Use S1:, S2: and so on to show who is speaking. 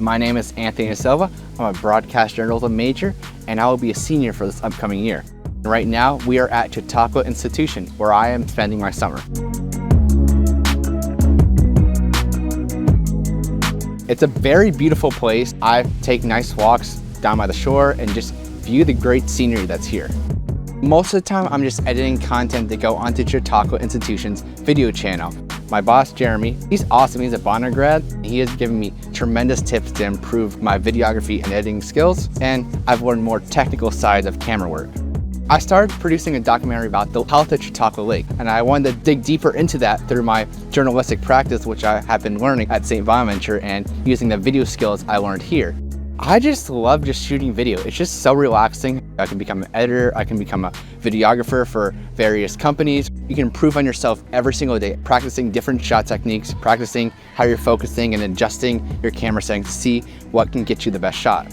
S1: My name is Anthony Silva. I'm a broadcast journalism major, and I will be a senior for this upcoming year. Right now, we are at Chautauqua Institution, where I am spending my summer. It's a very beautiful place. I take nice walks down by the shore and just view the great scenery that's here. Most of the time, I'm just editing content to go onto Chautauqua Institution's video channel. My boss, Jeremy, he's awesome. He's a Bonner grad. He has given me tremendous tips to improve my videography and editing skills, and I've learned more technical sides of camera work. I started producing a documentary about the health of Chautauqua Lake, and I wanted to dig deeper into that through my journalistic practice, which I have been learning at St. Bonaventure and using the video skills I learned here. I just love just shooting video. It's just so relaxing. I can become an editor, I can become a videographer for various companies. You can improve on yourself every single day, practicing different shot techniques, practicing how you're focusing and adjusting your camera settings to see what can get you the best shot.